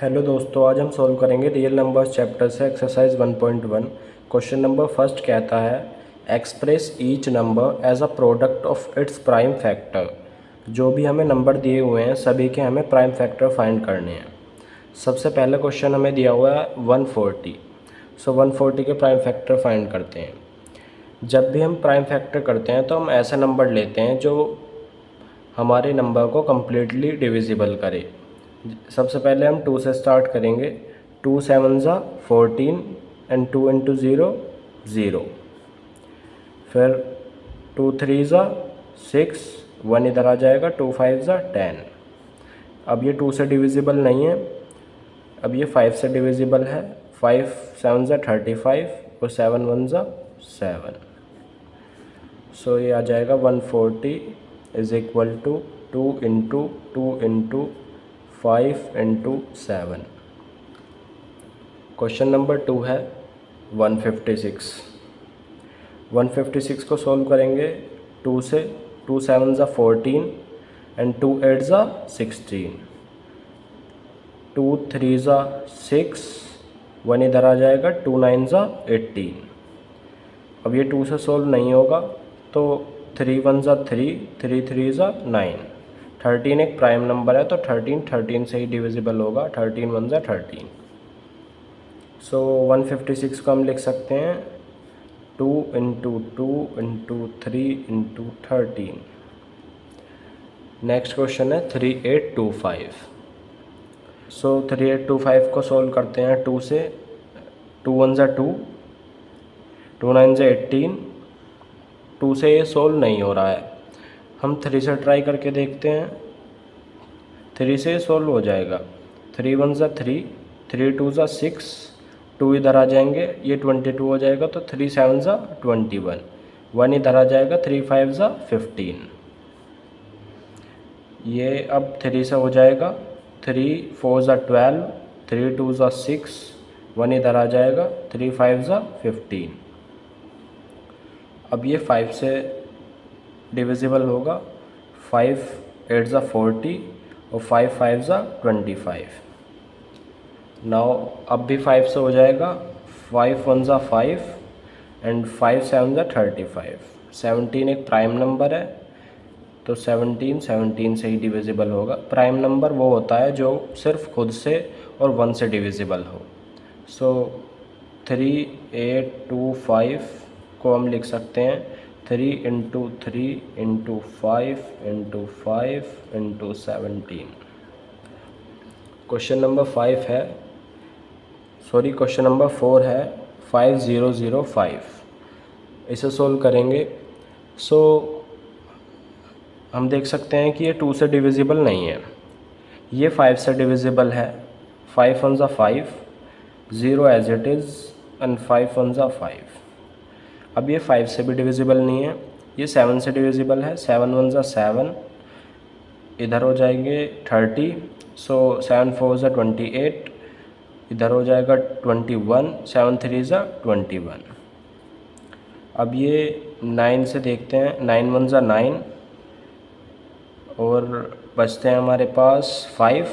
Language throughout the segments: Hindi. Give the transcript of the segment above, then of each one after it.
हेलो दोस्तों, आज हम सॉल्व करेंगे रियल नंबर्स चैप्टर से एक्सरसाइज 1.1। क्वेश्चन नंबर फर्स्ट कहता है express each number as a product of its prime factor. जो भी हमें नंबर दिए हुए हैं सभी के हमें प्राइम फैक्टर फाइंड करने हैं। सबसे पहला क्वेश्चन हमें दिया हुआ है 140। 140 के प्राइम फैक्टर फाइंड करते हैं। जब भी हम प्राइम फैक्टर करते हैं तो हम ऐसा नंबर लेते हैं जो हमारे नंबर को कम्प्लीटली डिविजिबल करे। सबसे पहले हम 2 से स्टार्ट करेंगे। 2 7 ज़ा 14 एंड 2 इंटू 0 0। फिर 2 3 ज़ा 6, 1 इधर आ जाएगा। 2 5 ज़ा 10। अब ये 2 से डिविजिबल नहीं है, अब ये 5 से डिविजिबल है। 5 7 ज़ा 35 और 7 1 ज़ा 7। सो ये आ जाएगा 140 is equal to 2 into 2 into 5 into 7। Question number 2 है 156। 156 को सॉल्व करेंगे 2 से। 2 7 ज़ा 14 एंड 2 8 ज़ा 16। 2 3 ज़ा 6, 1 इधर आ जाएगा। 2 9 ज़ा 18। अब ये 2 से सॉल्व नहीं होगा तो 3 1 ज़ा 3, 3 3 ज़ा 9। 13 एक प्राइम नंबर है तो 13 से ही डिविजिबल होगा। 13 1 ज़ा 13। सो 156 को हम लिख सकते हैं 2 into 2 into 3 into 13। Next question है 3825। 3825 को सॉल्व करते हैं 2 से। 2 1 ज़ा 2, 2 9 ज़ा 18। 2 से ये सॉल्व नहीं हो रहा है, हम 3 से ट्राई करके देखते हैं। 3 से सॉल्व हो जाएगा। 3 1 ज़ा 3, 3 2 ज़ा 6, 2 इधर आ जाएंगे, ये 22 हो जाएगा। तो 3 7 ज़ा 21, 1 इधर आ जाएगा। 3 5 ज़ा 15। ये अब 3 से हो जाएगा। 3 4 ज़ा 12, 3 2 ज़ा 6, 1 इधर आ जाएगा। 3 5 ज़ा 15। अब ये 5 से डिविजिबल होगा। 5 8 ज़ा 40 और 5 5 ज़ा 25। नाउ अब भी 5 से हो जाएगा। 5 1 ज़ा 5 एंड 5 7 ज़ा 35। 17 एक प्राइम नंबर है तो 17 से ही डिविजिबल होगा। प्राइम नंबर वो होता है जो सिर्फ खुद से और 1 से डिविजिबल हो। सो 3 8 2 5 को हम लिख सकते हैं 3 into 3 into 5 into 5 into 17। Question number 5 है, क्वेश्चन नंबर 4 है 5005। इसे सोल्व करेंगे। हम देख सकते हैं कि ये 2 से डिविजिबल नहीं है, ये 5 से डिविजिबल है। 5 1 ज़ा 5, 0 एज इट इज़ एंड 5 1 ज़ा 5। अब ये 5 से भी डिविजिबल नहीं है, ये 7 से डिविजिबल है। 7 1 ज़ा 7, इधर हो जाएंगे 30। सो 7 4 ज़ा 28, इधर हो जाएगा 21। 7 3 ज़ा 21। अब ये 9 से देखते हैं। 9 1 ज़ा 9 और बचते हैं हमारे पास 5,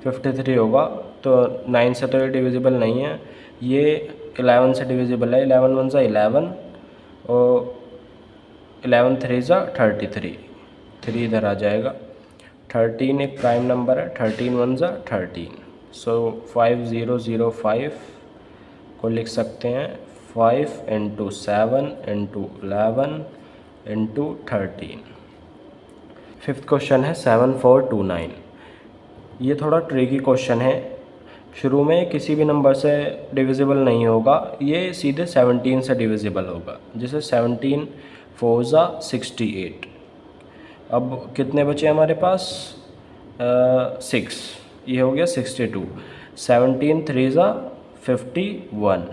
53 होगा। तो 9 से तो ये डिविजिबल नहीं है, ये 11 से डिविजिबल है। 11 1 ज़ा 11 और 11 3 ज़ा 33, 3 इधर आ जाएगा। 13 एक प्राइम नंबर है। 13 1 ज़ा 13। सो 5005 को लिख सकते हैं 5 into 7 into 11 into 13। Fifth question है 7429। ये थोड़ा ट्रिकी क्वेश्चन है। शुरू में किसी भी नंबर से डिविजिबल नहीं होगा, ये सीधे 17 से डिविजिबल होगा। जैसे 17 4 ज़ा 68। अब कितने बचे हमारे पास? 6, ये हो गया 62। 17 3 ज़ा 51,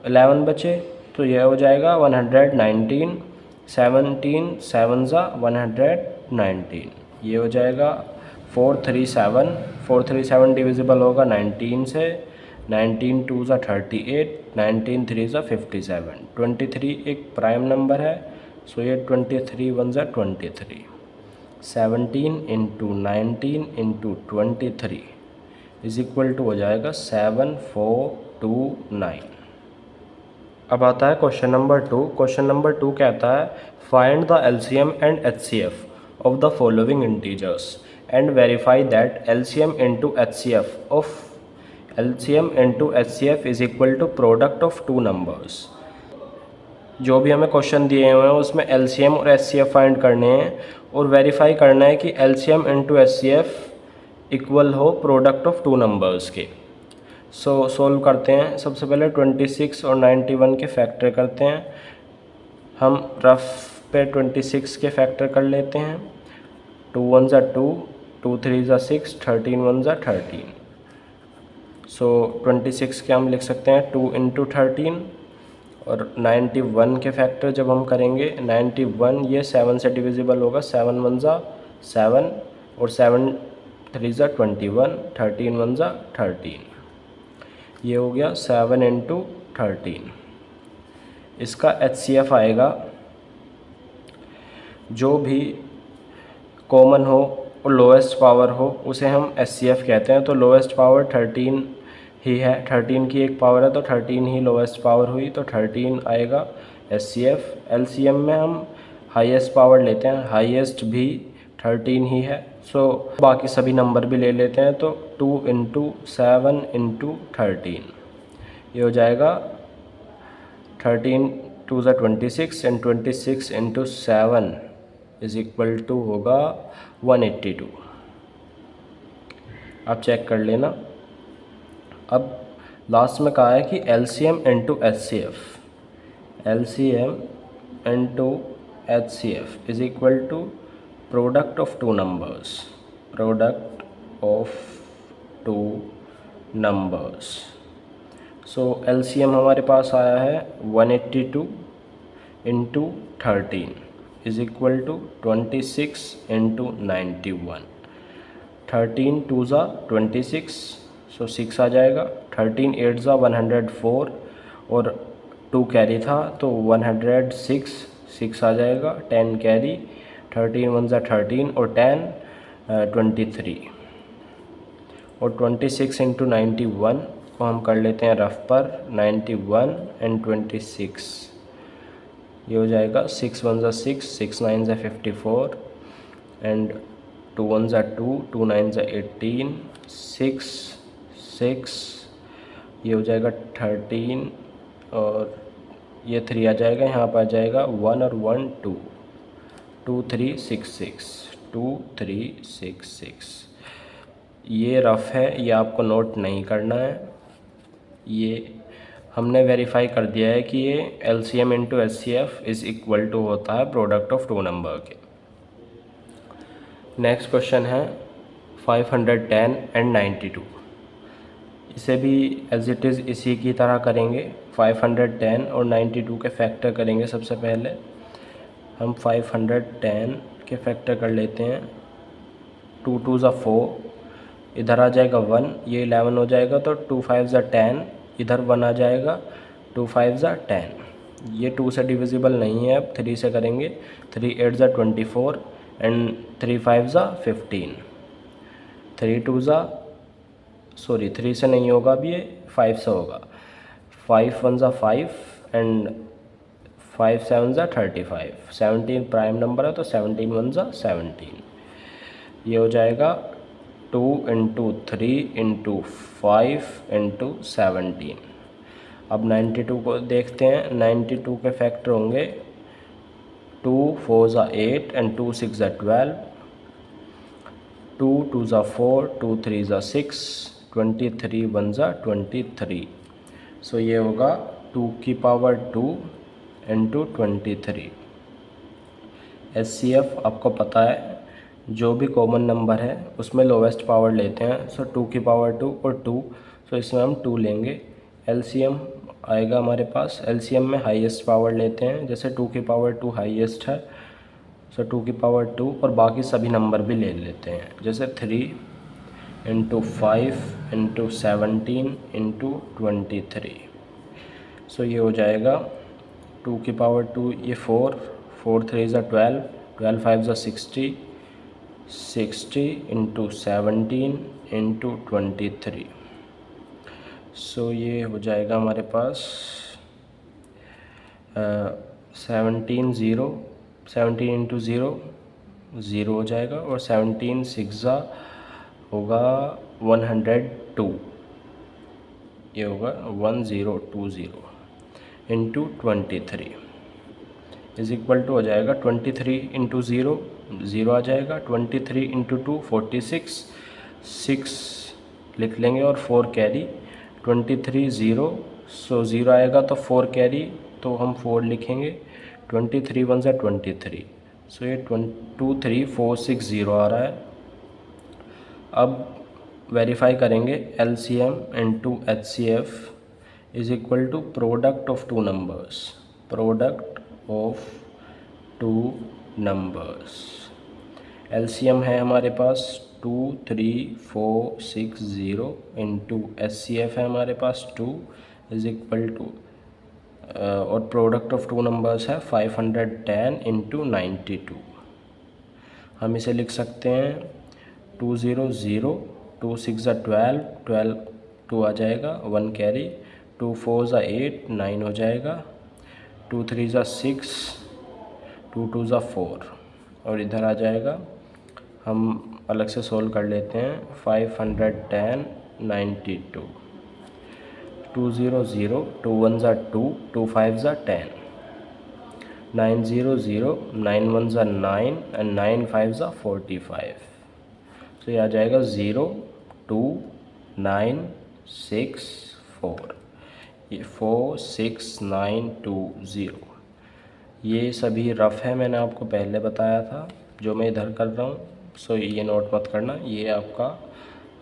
11 बचे तो यह हो जाएगा 119। 17 7 ज़ा 119, ये हो जाएगा 437। 437 डिविजिबल होगा 19 से। 19 2 ज़ा 38, 19 3 ज़ा 57। 23 एक प्राइम नंबर है, सो ये 23 1 ज़ा 23। 17 into 19 into 23, is equal to हो जाएगा 7429। अब आता है क्वेश्चन नंबर 2। क्वेश्चन नंबर 2 कहता है find the LCM and HCF of the following integers and verify that LCM into HCF is equal to product of two numbers. जो भी हमें क्वेश्चन दिए हुए हैं उसमें एलसीएम और एचसीएफ फाइंड करने हैं और वेरीफाई करना है कि एलसीएम इंटू एचसीएफ इक्वल हो प्रोडक्ट ऑफ टू नंबर्स के। सोल्व करते हैं। सबसे पहले 26 और 91 के फैक्टर करते हैं। हम रफ पे 26 के फैक्टर कर लेते हैं। 2 1 ज़ा 2, 2 3 ज़ा 6, 13 1 ज़ा 13। 26 के हम लिख सकते हैं 2 इंटू 13। और 91 के फैक्टर जब हम करेंगे 91 ये 7 से डिविजिबल होगा। 7 1 ज़ा 7 और 7 3 ज़ा 21, 13 1 ज़ा 13। ये हो गया 7 इंटू 13। इसका एचसीएफ आएगा, जो भी कॉमन हो और लोएस्ट पावर हो उसे हम एचसीएफ कहते हैं। तो लोएस्ट पावर 13 ही है, 13 की एक पावर है तो 13 ही लोएस्ट पावर हुई, तो 13 आएगा एचसीएफ। एलसीएम में हम हाईएस्ट पावर लेते हैं, हाईएस्ट भी 13 ही है। बाकी सभी नंबर भी ले लेते हैं। तो 2 इंटू 7 इंटू 13 ये हो जाएगा 13 2 ज़ा 26 and 26 into 7 is equal to होगा 182। आप चेक कर लेना। अब लास्ट में कहा है कि LCM into HCF is equal to product of two numbers. So LCM हमारे पास आया है 182 into 13 is equal to 26 into 91। 13 2 ज़ा 26, 6 आ जाएगा। 13 8 ज़ा 104 और 2 कैरी था तो 106 आ जाएगा। 10 कैरी, 13 1 ज़ा 13 और 10 23 और 26 इंटू 91 को हम कर लेते हैं रफ पर। 91 एंड 26 ये हो जाएगा 6 1 ज़ा 6, 6 9 ज़ा 54 एंड 2 1 ज़ा 2, 2 9 ज़ा 18, 6 ये हो जाएगा 13 और ये 3 आ जाएगा। यहाँ पर आ जाएगा 1 और 1 2, 2 3 6 6, 2 3 6 6। ये रफ है, ये आपको नोट नहीं करना है। ये हमने वेरीफाई कर दिया है कि ये LCM into HCF is equal to होता है प्रोडक्ट ऑफ टू नंबर के। नेक्स्ट क्वेश्चन है 510 एंड 92। इसे भी एज इट इज़ इसी की तरह करेंगे। 510 और 92 के फैक्टर करेंगे। सबसे पहले हम 510 के फैक्टर कर लेते हैं। 2 2 ज़ा 4, इधर आ जाएगा 1, ये 11 हो जाएगा। तो 2 5 ज़ा 10, इधर 1 आ जाएगा। 2 5 ज़ा 10, ये 2 से डिविजिबल नहीं है। अब 3 से करेंगे। 3 8 ज़ा 24 एंड 3 5 ज़ा 15। 3 से नहीं होगा, अब ये 5 से होगा। 5 1 ज़ा 5 एंड 5 7 ज़ा 35। 17 प्राइम नंबर है तो 17 1 ज़ा 17। ये हो जाएगा 2 इंटू 3 इंटू 5 इंटू 17। अब 92 को देखते हैं। 92 के फैक्टर होंगे 2 4 ज़ा 8 एंड 2 6 ज़ा 12, 2 2 ज़ा 4, 2 3 ज़ा 6, 23 1 ज़ा 23। सो ये होगा 2 की पावर 2 इंटू 23। एचसीएफ आपको पता है, जो भी कॉमन नंबर है उसमें लोवेस्ट पावर लेते हैं। सो 2 की पावर 2 और 2, सो इसमें हम 2 लेंगे। एलसीएम आएगा हमारे पास। एलसीएम में हाईएस्ट पावर लेते हैं, जैसे 2 की पावर 2 हाईएस्ट है। सो 2 की पावर 2 और बाकी सभी नंबर भी ले लेते हैं, जैसे 3 इंटू 5 इंटू 17 इंटू 23। सो ये हो जाएगा 2 की पावर 2, ये 4 4 3 ज़ा 12, 12 5 ज़ा 60 इंटू 17 इंटू 23। सो ये हो जाएगा हमारे पास 17 इंटू ज़ीरो ज़ीरो हो जाएगा, और 17 सिक्सा होगा 102, ये होगा 1020 इंटू 23 इज इक्वल टू हो जाएगा 23 इंटू ज़ीरो ज़ीरो आ जाएगा, 23 इंटू 2 46, 6 लिख लेंगे और 4 कैरी, 23 ज़ीरो, सो ज़ीरो आएगा तो 4 कैरी, तो हम 4 लिखेंगे, 23 वन ज़ा 23, सो ये 23460 आ रहा है। अब वेरीफाई करेंगे LCM into HCF is equal to product of two numbers, product of two numbers. LCM है हमारे पास 23460 इंटू HCF है हमारे पास 2 इज इक्वल टू, और प्रोडक्ट ऑफ टू नंबर्स है 510 इंटू 92। हम इसे लिख सकते हैं 200, 2 6 12, 12 2 आ जाएगा, 1 कैरी, 2 4 8, 9 हो जाएगा, 2 3 6, 2 2 4, और इधर आ जाएगा, हम अलग से सोल्व कर लेते हैं, 510 92, 200, 2 1 2, 2 5 10, 900, 9 1 9 एंड 9 5 45। तो ये आ जाएगा 0 2 9 6 4, ये 4 6 9 2 0। ये सभी रफ़ है, मैंने आपको पहले बताया था, जो मैं इधर कर रहा हूँ, सो ये नोट मत करना, ये आपका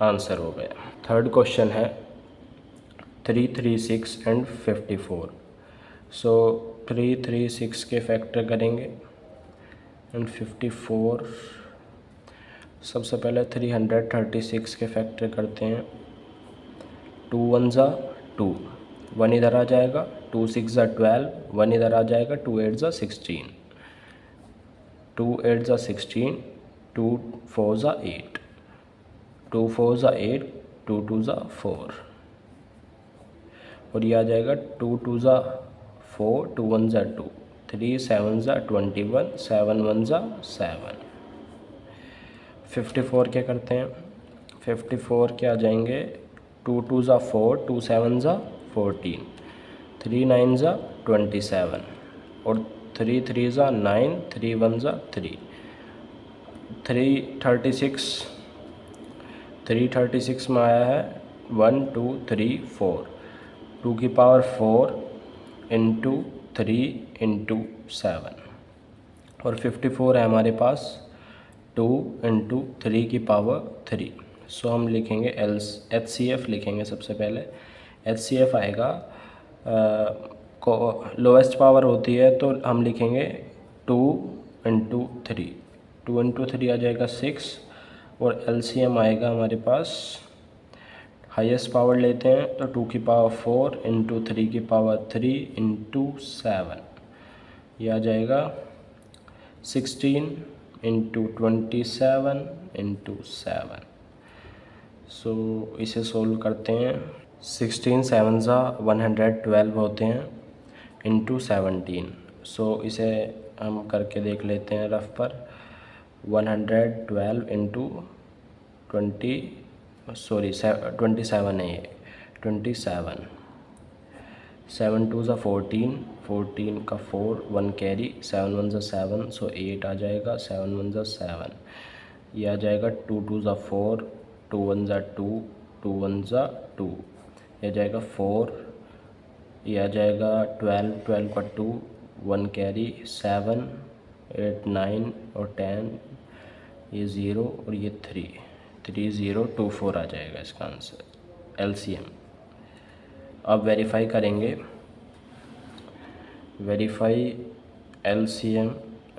आंसर हो गया। थर्ड क्वेश्चन है 336 एंड 54। सो 336 के फैक्टर करेंगे एंड 54, सबसे पहले 336 के फैक्टर करते हैं, 2 1 ज़ा 2, 1 इधर आ जाएगा, 2 6 ज़ा 12, 1 इधर आ जाएगा, 2 8 ज़ा 16, 2 8 ज़ा 16, 2 4 ज़ा 8, 2 4 ज़ा 8, 2 2 ज़ा 4, और ये आ जाएगा 2 2 ज़ा 4, 2 1 ज़ा 2, 3 7 ज़ा 21, 7 1 ज़ा 7। 54 क्या करते हैं, 54 क्या आ जाएंगे, 2 2 ज़ा 4, 2 7 ज़ा 14, 3 9 ज़ा 27, और 3 3 ज़ा 9, 3 1 ज़ा 3, 336 में आया है 1 2 3 4, 2 की पावर 4 इंटू 3 इंटू 7, और 54 है हमारे पास 2 इंटू 3 की पावर 3। सो हम लिखेंगे HCF लिखेंगे सबसे पहले। HCF आएगा, लोएस्ट पावर होती है तो हम लिखेंगे 2 इंटू 3, 2 इंटू 3 आ जाएगा 6, और LCM आएगा हमारे पास, हाईएस्ट पावर लेते हैं तो 2 की पावर 4 इंटू 3 की पावर 3 इंटू 7, यह आ जाएगा 16 इंटू 27 इंटू 7। सो इसे सोल्व करते हैं, 16 7 ज़ा 112 होते हैं इंटू 17। सो इसे हम करके देख लेते हैं रफ पर, 112 इंटू 27 है ये, 27, 7 2 ज़ा 14, 14 का 4, 1 कैरी, 7 1 ज़ा 7, सो 8 आ जाएगा, 7 1 ज़ा 7, ये आ जाएगा 2 2 ज़ा 4, 2 1 ज़ा 2, 2 1 ज़ा 2, ये आ जाएगा 4, ये आ जाएगा 12, 12 का 2, 1 कैरी, 7 8 9 और 10, ये 0 और ये 3, 3024 आ जाएगा इसका आंसर LCM। अब वेरीफाई करेंगे, verify LCM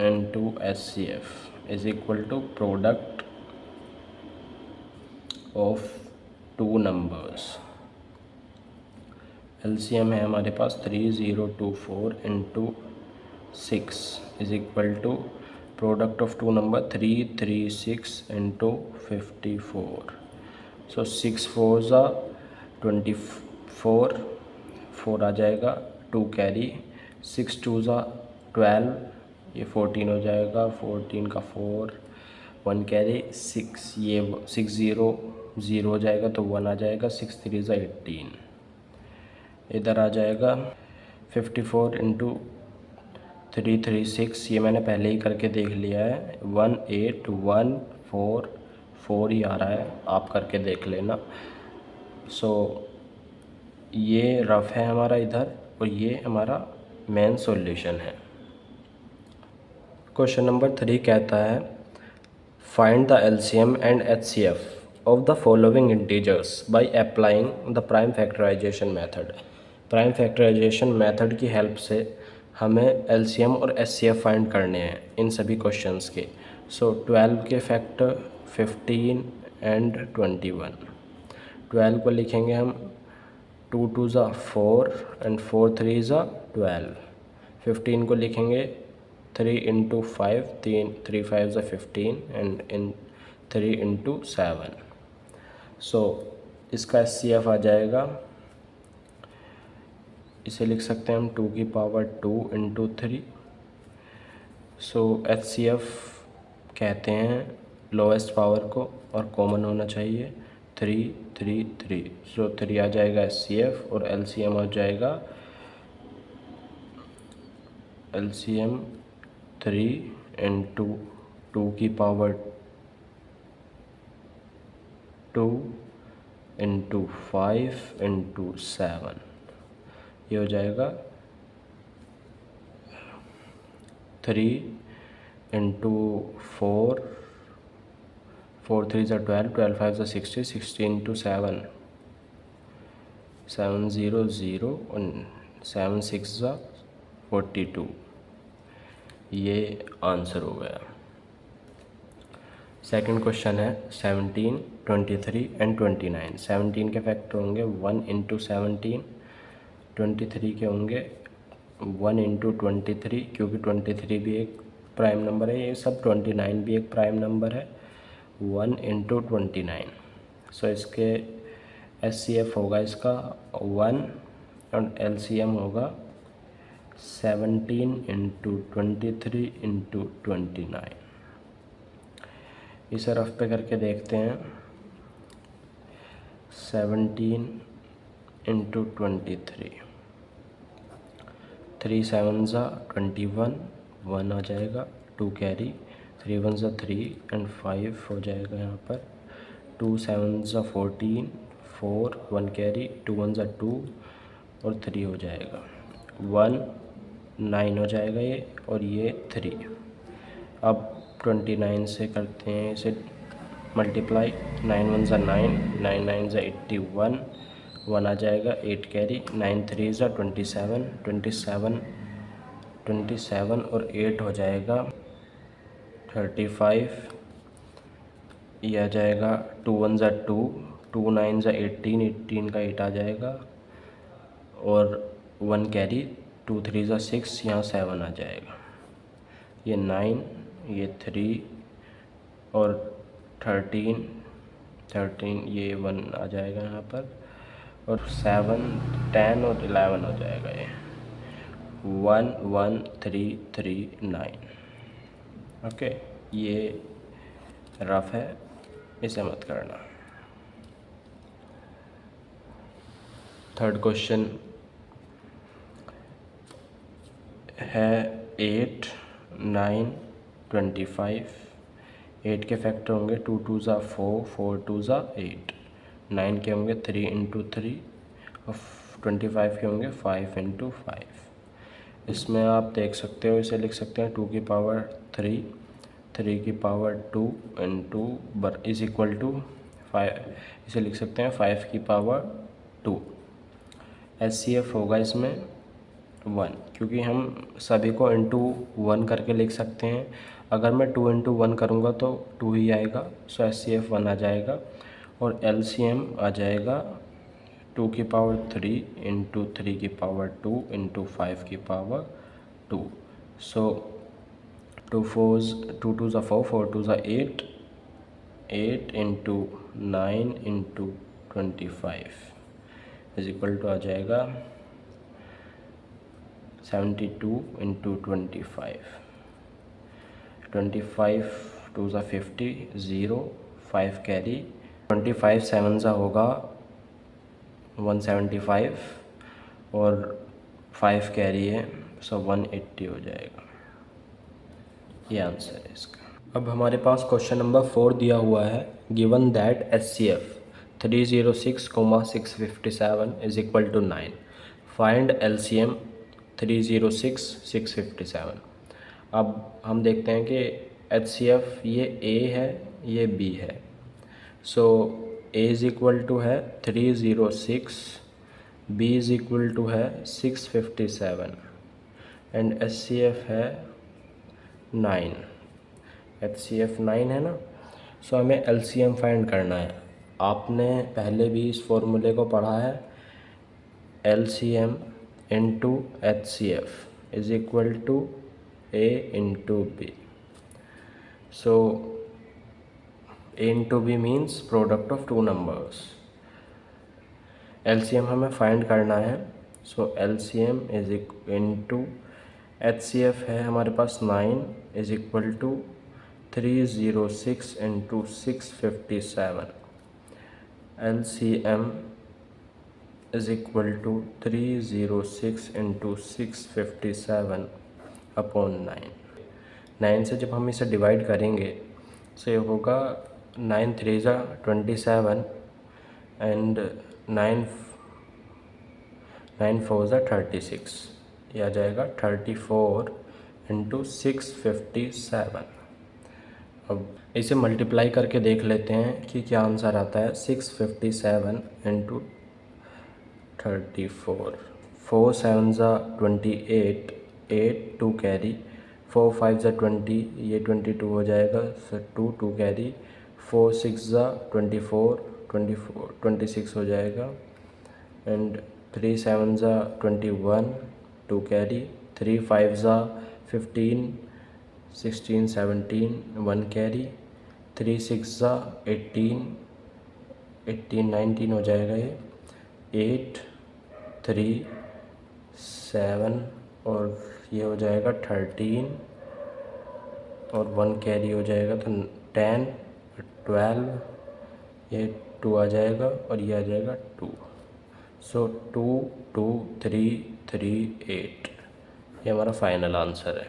into HCF is equal to product of two numbers. LCM है हमारे पास 3024 into 6 is equal to product of two number 336 into 54। So 6 4 ज़ा 24, 4 आ जाएगा, 2 कैरी, 6 2 ज़ा 12, ये 14 हो जाएगा, 14 का 4, 1 कैरी, 6 ये 6 0 0 हो जाएगा तो 1 आ जाएगा, 6 3 ज़ा 18, इधर आ जाएगा 54 इंटू 336, ये मैंने पहले ही करके देख लिया है, 18144 ही आ रहा है, आप करके देख लेना। सो ये रफ है हमारा इधर, और ये हमारा मेन सॉल्यूशन है। क्वेश्चन नंबर 3 कहता है find the LCM and HCF of the following integers by applying the prime factorisation method. Prime factorisation method की हेल्प से हमें एलसीएम और एचसीएफ फाइंड करने हैं इन सभी क्वेश्चंस के। सो 12 के फैक्टर 15 एंड 21। 12 को लिखेंगे हम 2 2 ज़ा 4 एंड 4 3 ज़ा 12। 15 को लिखेंगे 3 इंटू 5, 3 5 ज़ा 15 एंड इन 3 इंटू 7। सो इसका एचसीएफ आ जाएगा, इसे लिख सकते हैं हम 2 की पावर 2 इंटू 3। सो एचसीएफ कहते हैं लोएस्ट पावर को, और कॉमन होना चाहिए 3 3 3। सो 3 आ जाएगा एचसीएफ, और एलसीएम हो जाएगा एलसीएम 3 इंटू 2 की पावर 2 इंटू 5 इंटू 7, ये हो जाएगा 3 इंटू 4, 4 3 ज़ा 12, 12 5 ज़ा 60, 60 इंटू 7, 7 0 0 और 7 6 ज़ा 42। ये आंसर हो गया। सेकंड क्वेश्चन है 17 23 एंड 29। 17 के फैक्टर होंगे 1 इंटू 17, 23 के होंगे 1 इंटू 23, क्योंकि 23 भी एक प्राइम नंबर है, ये सब 29 भी एक प्राइम नंबर है, 1 इंटू 29। सो इसके एचसीएफ होगा इसका 1, और एलसीएम होगा 17 इंटू 23 इंटू 29। इसे रफ पे करके देखते हैं। 17 इंटू 23, 3 7 ज़ा 21, 1 आ जाएगा, 2 कैरी, 3 1 ज़ा 3 एंड 5 हो जाएगा यहाँ पर, 2 7 ज़ा 14, 4 1 कैरी, 2 1 ज़ा 2 और 3 हो जाएगा, 1 9 हो जाएगा ये, और ये 3। अब 29 से करते हैं इसे मल्टीप्लाई, 9 1 ज़ा 9, 9 9 ज़ा 81, 1 आ जाएगा, 8 कैरी, 9 3 ज़ा 27, 27 और 8 हो जाएगा 35, ये आ जाएगा, 2 1 ज़ा 2, 2 9 ज़ा 18, 18 का 8 आ जाएगा, और 1 कैरी, 2 3 ज़ा 6, यहाँ 7 आ जाएगा, ये 9, ये 3 और 13 ये 1 आ जाएगा यहाँ पर, और 7 10 और 11 हो जाएगा, ये 1 1 3 3 9। ओके, ये रफ है, इसे मत करना। थर्ड क्वेश्चन है 8 9 25। 8 के फैक्टर होंगे 2 2 ज़ा 4, 4 2 ज़ा 8, 9 के होंगे 3 इंटू 3, और 25 के होंगे 5 इंटू 5। इसमें आप देख सकते हो, इसे लिख सकते हैं 2 की पावर 3, 3 की power 2 into is equal to 5, इसे लिख सकते हैं 5 की पावर 2। एचसीएफ होगा इसमें 1, क्योंकि हम सभी को इंटू 1 करके लिख सकते हैं। अगर मैं 2 इंटू 1 करूँगा तो 2 ही आएगा, सो एचसीएफ 1 आ जाएगा, और एलसीएम आ जाएगा 2 की पावर 3 इंटू 3 की पावर 2 इंटू 5 की पावर 2। सो 2 2 ज़ा 4, 4 2 ज़ा 8, 8 into 9 into 25 is equal to आ जाएगा 72 इंटू 25। 25 टू ज़ा 50, 0 5 कैरी, 25 7 ज़ा होगा 175 और 5 कैरी है, सो 180 हो जाएगा। ये आंसर है इसका। अब हमारे पास क्वेश्चन नंबर 4 दिया हुआ है, given that HCF 306,657 is equal to 9, find LCM 306 657। अब हम देखते हैं कि HCF ये A है, ये B है। सो A इज़ इक्वल टू है 306, B इज़ इक्वल टू है 657 एंड HCF है 9। HCF 9 है ना, सो हमें LCM फाइंड करना है। आपने पहले भी इस फॉर्मूले को पढ़ा है, LCM into HCF is equal to A into B। So A into B means product of two numbers. LCM हमें फाइंड करना है, so LCM is into HCF है हमारे पास 9 is equal to 306 into 657। LCM is equal to 306 into 657 upon 9 से जब हम इसे डिवाइड करेंगे तो ये होगा 9 3 ज़ा 27 एंड 9 4 ज़ा 36, यह आ जाएगा 34 इंटू 657। अब इसे मल्टीप्लाई करके देख लेते हैं कि क्या आंसर आता है। 657 इंटू 34, 4 7 ज़ा 28, 8 2 कैरी, 4 5 ज़ा 20, ये 22 हो जाएगा, सो 2 कैरी, 4 6 ज़ा 24, 26 हो जाएगा एंड 3 7 ज़ा 21, 2 कैरी, 3 5 ज़ा 15, 16 17, 1 कैरी, 3 6 ज़ा 18, 19 हो जाएगा ये, 8 3 7 और ये हो जाएगा 13 और 1 कैरी हो जाएगा, तो 10 12, ये 2 आ जाएगा और ये आ जाएगा 2। सो 2 2 3 3 8, ये हमारा फाइनल आंसर है।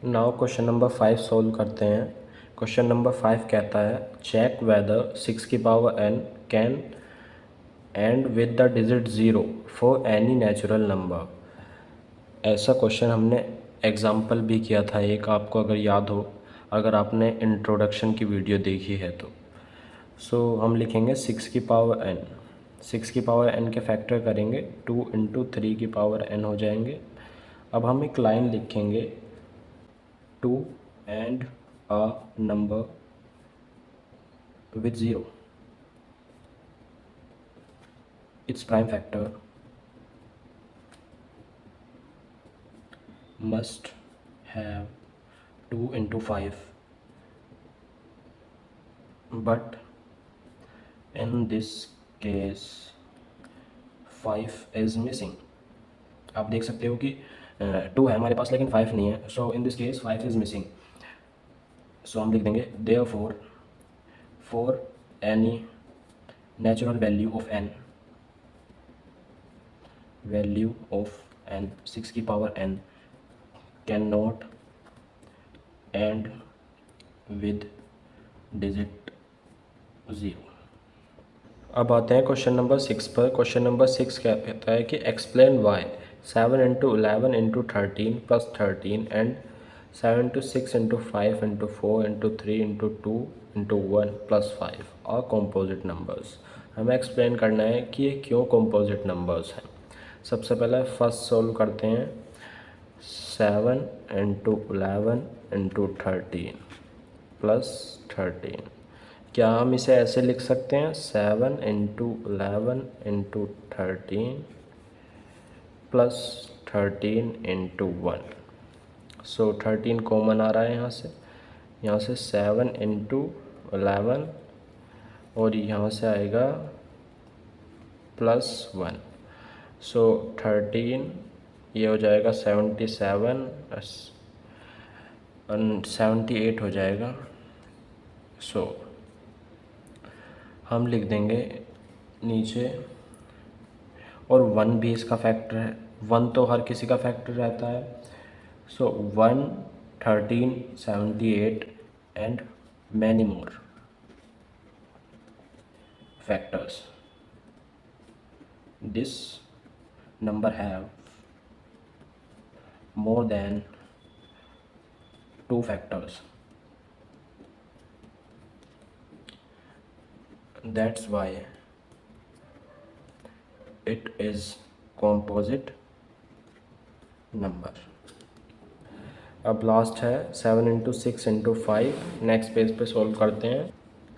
नाउ क्वेश्चन नंबर 5 सॉल्व करते हैं। क्वेश्चन नंबर 5 कहता है चेक वेदर 6 की power n can and with the digit 0 for any natural number. ऐसा क्वेश्चन हमने एग्जाम्पल भी किया था एक, आपको अगर याद हो, अगर आपने इंट्रोडक्शन की वीडियो देखी है तो। सो हम लिखेंगे 6 की पावर n, 6 की पावर n के फैक्टर करेंगे 2 इंटू 3 की पावर n हो जाएंगे। अब हम एक लाइन लिखेंगे 2 and a number with 0, it's prime factor must have 2 into 5, but in this case 5 is missing। आप देख सकते हो कि 2 है हमारे पास लेकिन 5 नहीं है, so in this case 5 is missing. So हम लिख देंगे therefore for any natural value of n 6 की power n can not and with digit 0। अब आते हैं क्वेश्चन नंबर 6 पर। क्वेश्चन नंबर 6 क्या कहता है कि explain why 7 into 11 into 13 plus 13 and 7 into 6 into 5 into 4 into 3 into 2 into 1 plus 5 और कॉम्पोजिट नंबर्स। हमें एक्सप्लेन करना है कि ये क्यों कॉम्पोजिट नंबर्स हैं। सबसे पहले फर्स्ट सोल्व करते हैं, 7 इंटू 11 इंटू 13 प्लस 13। क्या हम इसे ऐसे लिख सकते हैं 7 इंटू 11 इंटू 13 प्लस 13 इंटू 1। सो 13 कॉमन आ रहा है यहाँ से 7 इंटू 11 और यहाँ से आएगा +1। सो 13 ये हो जाएगा 77 और 78 हो जाएगा। सो हम लिख देंगे नीचे, और 1 भी इसका फैक्टर है, 1 तो हर किसी का फैक्टर रहता है। सो 1, 13, 78 and many more factors. This number have more than 2 factors. That's why it is composite number. अब लास्ट है 7 इंटू 6 इंटू 5। नेक्स्ट पेज पे सॉल्व करते हैं।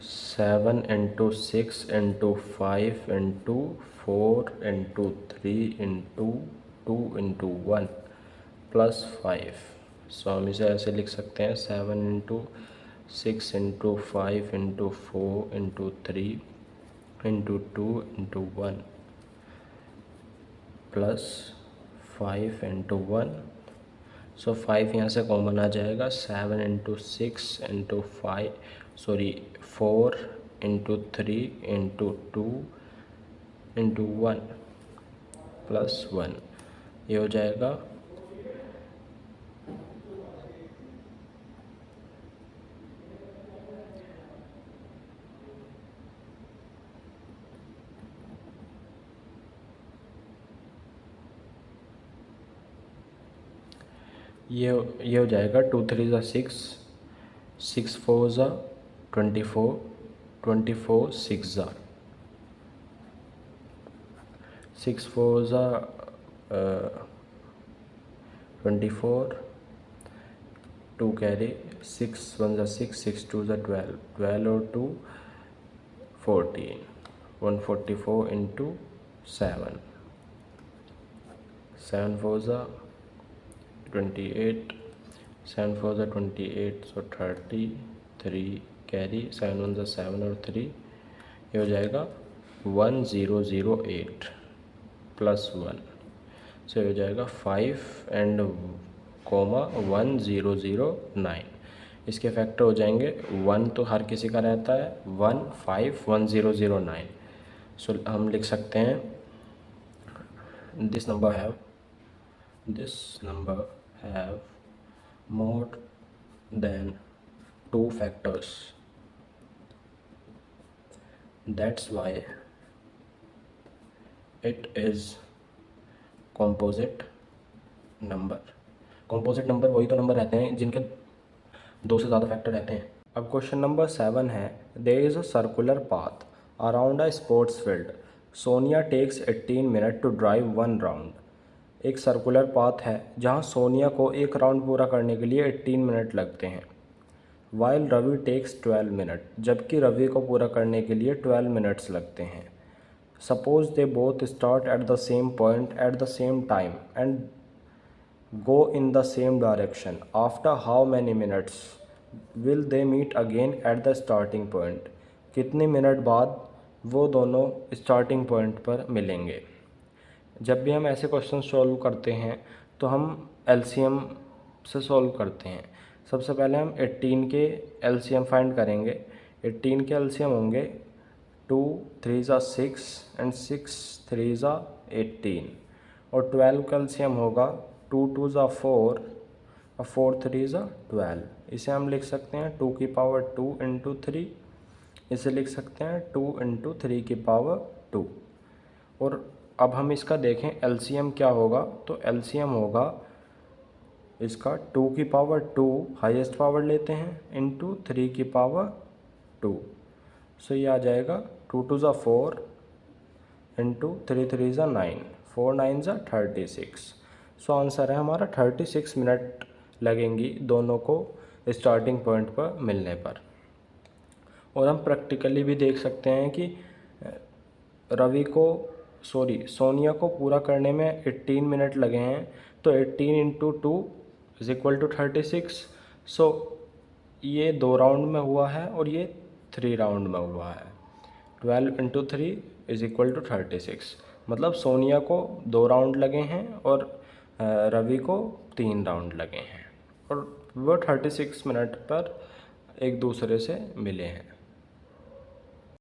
7 into 6 into 5 into 4 into 3 into 2 into 1 +5। सो हम इसे ऐसे लिख सकते हैं 7 into 6 into 5 into 4 into 3 into 2 into 1 +5 into 1। सो 5 यहाँ से कॉमन आ जाएगा। 7 into 6 into 4 into 3 into 2 into 1 +1, ये हो जाएगा ये हो जाएगा 2 3 ज़ा 6, 6 4 ज़ा 24, 24 6 ज़ा 6 4 ज़ा 24, 2 कैरी, 6 1 ज़ा 6, 6 2 ज़ा 12, 12 और 2 14, 144 इंटू 7, 7 4 ज़ा 28, 7 4 ज़ा 28, सो 33 कैरी, 7 1 ज़ा 7 और 3, ये हो जाएगा 1008 +1। सो ये हो जाएगा 5 एंड कोमा 1009। इसके फैक्टर हो जाएंगे 1 तो हर किसी का रहता है, 1 5 1009। सो हम लिख सकते हैं this number have more than 2 factors. That's why it is composite number. composite number वही तो नंबर रहते हैं जिनके 2 से ज़्यादा फैक्टर रहते हैं। अब क्वेश्चन नंबर 7 है, there is a circular path around a sports field. Sonia takes 18 minutes to drive 1 round. एक सर्कुलर पाथ है जहां सोनिया को एक राउंड पूरा करने के लिए 18 मिनट लगते हैं। वाइल रवि टेक्स 12 मिनट, जबकि रवि को पूरा करने के लिए 12 मिनट्स लगते हैं। Suppose they both start at the same point at the same time and go in the same direction. After how many minutes will they meet again at the starting point. कितने मिनट बाद वो दोनों स्टार्टिंग पॉइंट पर मिलेंगे। जब भी हम ऐसे क्वेश्चन सॉल्व करते हैं तो हम एलसीएम से सॉल्व करते हैं। सबसे पहले हम 18 के एलसीएम फाइंड करेंगे। 18 के एलसीएम होंगे 2 3 ज़ा 6 एंड 6 3 ज़ा 18, और 12 का एलसीएम होगा 2 2 ज़ा 4 और 4 3 ज़ा 12। इसे हम लिख सकते हैं 2 की पावर 2 इंटू 3, इसे लिख सकते हैं 2 इंटू 3 की पावर 2। और अब हम इसका देखें एलसीएम क्या होगा, तो एलसीएम होगा इसका 2 की पावर 2 हाईएस्ट पावर लेते हैं इंटू 3 की पावर 2। सो ये आ जाएगा 2 2 ज़ा 4 इंटू 3 3 ज़ा 9, 4 9 ज़ा 36। सो आंसर है हमारा 36 मिनट लगेंगी दोनों को स्टार्टिंग पॉइंट पर मिलने पर। और हम प्रैक्टिकली भी देख सकते हैं कि सोनिया को पूरा करने में 18 मिनट लगे हैं, तो 18 इंटू 2 इज इक्वल टू 36। सो ये 2 राउंड में हुआ है और ये 3 राउंड में हुआ है। 12 इंटू 3 इज इक्वल टू 36। मतलब सोनिया को 2 राउंड लगे हैं और रवि को 3 राउंड लगे हैं और वो 36 मिनट पर एक दूसरे से मिले हैं।